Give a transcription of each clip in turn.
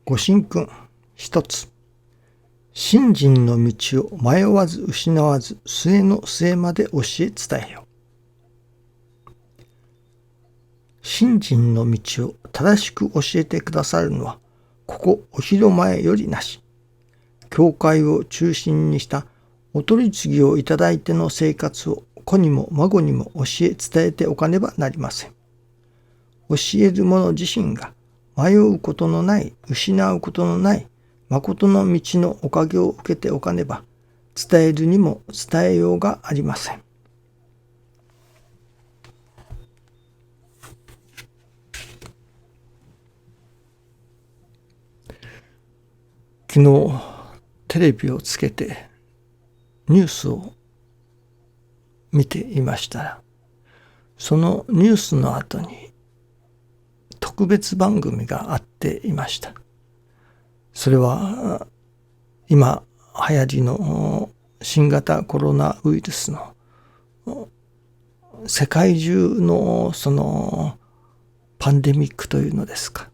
ご神君一つ。信心の道を迷わず失わず末の末まで教え伝えよ。信心の道を正しく教えてくださるのは、ここお広前よりなし。教会を中心にしたお取り次ぎをいただいての生活を子にも孫にも教え伝えておかねばなりません。教える者自身が迷うことのない、失うことのない、誠の道のおかげを受けておかねば、伝えるにも伝えようがありません。昨日テレビをつけてニュースを見ていましたら、そのニュースの後に特別番組があっていました。それは今流行りの新型コロナウイルスの世界中のそのパンデミックというのですか、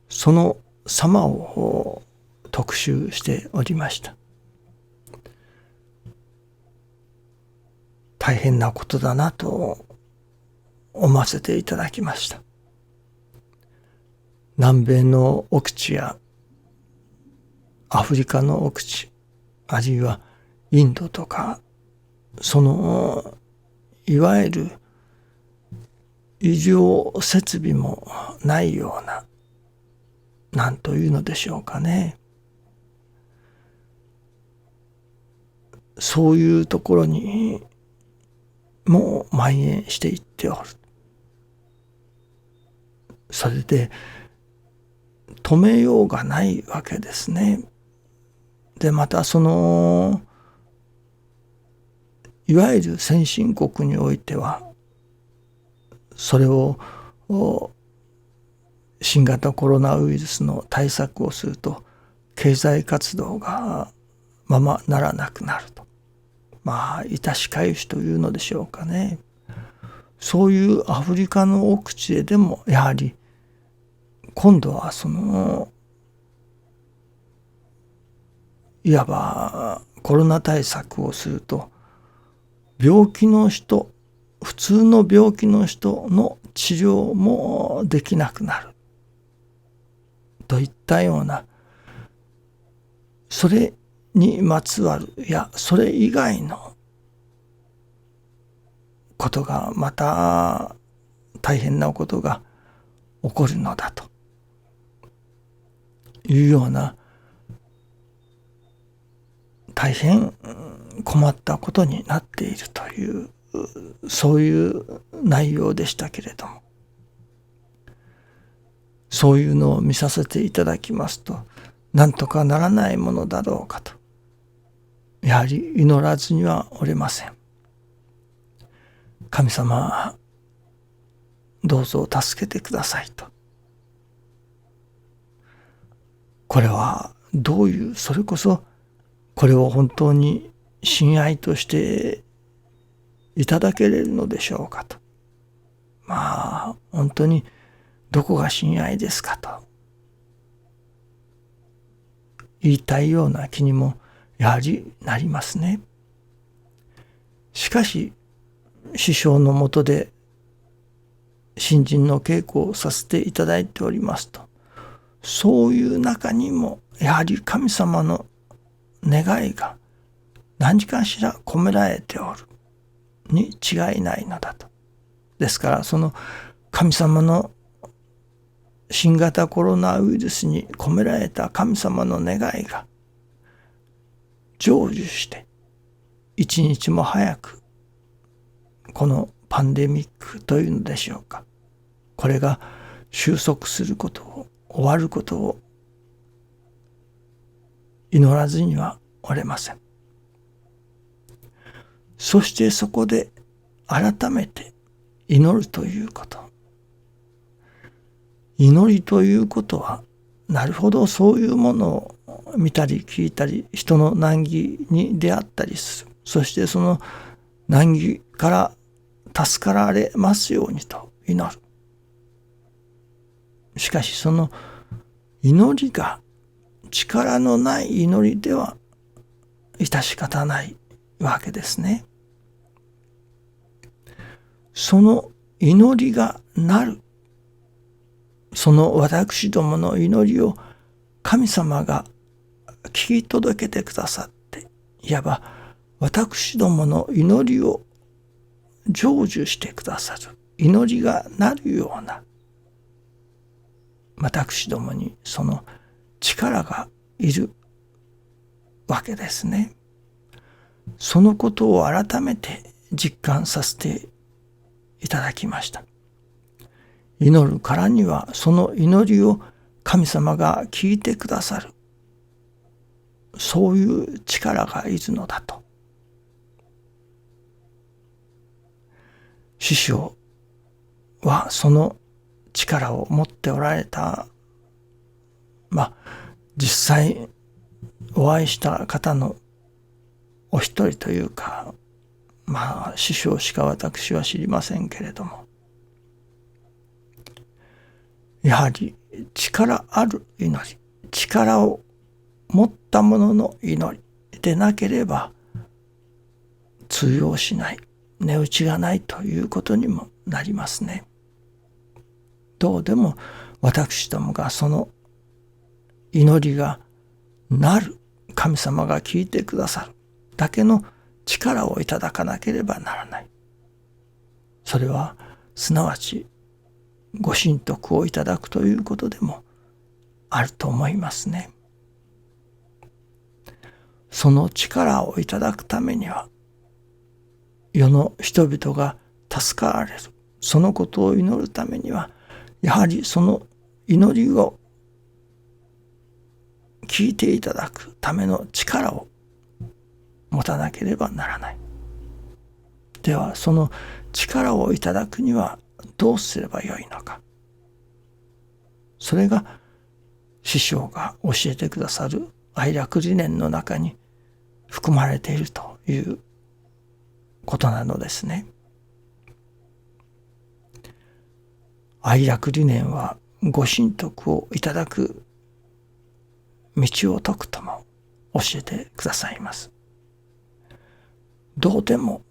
その様を特集しておりました。大変なことだなと思わせていただきました。南米の奥地やアフリカの奥地、あるいはインドとか、そのいわゆる医療設備もないような、なんというのでしょうかね。そういうところにもう蔓延していっておる。それで止めようがないわけですね。でまたそのいわゆる先進国においては、それを新型コロナウイルスの対策をすると経済活動がままならなくなると、致しかゆしというのでしょうかね。そういうアフリカの奥地へでもやはり今度はそのいわばコロナ対策をすると、病気の人、普通の病気の人の治療もできなくなるといったような、それにまつわるやそれ以外のことがまた大変なことが起こるのだというような、大変困ったことになっているという、そういう内容でしたけれども、そういうのを見させていただきますと、なんとかならないものだろうかと、やはり祈らずにはおれません。神様、どうぞ助けてくださいと。これはどういう、それこそこれを本当に親愛としていただけれるのでしょうかと。本当にどこが親愛ですかと言いたいような気にもやはりなりますね。しかし師匠のもとで信心の稽古をさせていただいておりますと、そういう中にもやはり神様の願いが何かしら込められておるに違いないのだと。ですからその神様の新型コロナウイルスに込められた神様の願いが成就して一日も早くこのパンデミックというのでしょうか、これが収束することを、終わることを祈らずにはおれません。そしてそこで改めて祈るということ、祈りということは、なるほどそういうものを見たり聞いたり、人の難儀に出会ったりする。そしてその難儀から助かられますようにと祈る。しかしその祈りが力のない祈りでは致し方ないわけですね。その祈りがなる、その私どもの祈りを神様が聞き届けてくださって、いわば私どもの祈りを成就してくださる、祈りがなるような、私どもにその力がいるわけですね。そのことを改めて実感させていただきました。祈るからにはその祈りを神様が聞いてくださる、そういう力がいるのだと。師匠はその力を持っておられた、実際お会いした方のお一人というか、師匠しか私は知りませんけれども、やはり力ある祈り、力を持った者の祈りでなければ通用しない、値打ちがないということにもなりますね。どうでも私どもがその祈りがなる、神様が聞いてくださるだけの力をいただかなければならない。それはすなわちご神徳をいただくということでもあると思いますね。その力をいただくためには、世の人々が助かられる、そのことを祈るためには、やはりその祈りを聞いていただくための力を持たなければならない。ではその力をいただくにはどうすればよいのか。それが師匠が教えてくださる愛楽理念の中に含まれているということなのですね。愛楽理念はご神徳をいただく道を説くとも教えてくださいます。どうでも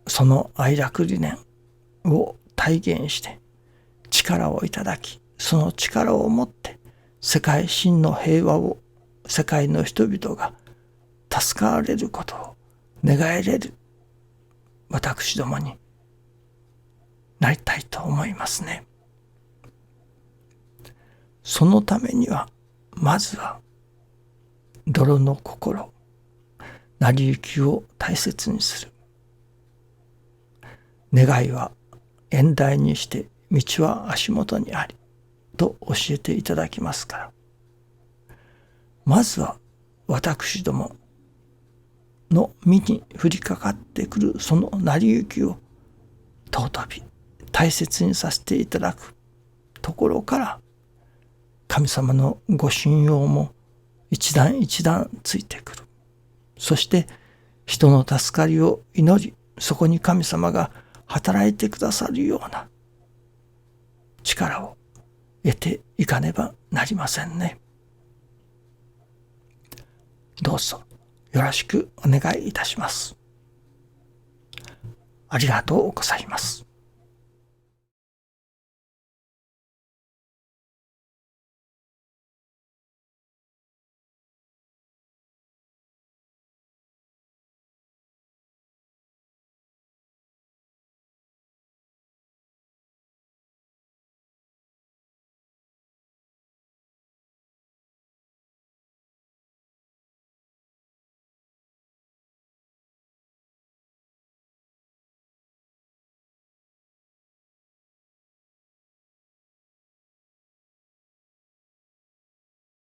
その愛楽理念を体現して力をいただき、その力を持って世界真の平和を世界の人々が助かられることを願えれる私どもになりたいと思いますね。そのためにはまずは泥の心、成り行きを大切にする。願いは縁台にして道は足元にありと教えていただきますから、まずは私どもの身に降りかかってくるその成り行きを尊び大切にさせていただくところから、神様のご信用も一段一段ついてくる。そして人の助かりを祈り、そこに神様が働いてくださるような力を得ていかねばなりませんね。どうぞよろしくお願いいたします。ありがとうございます。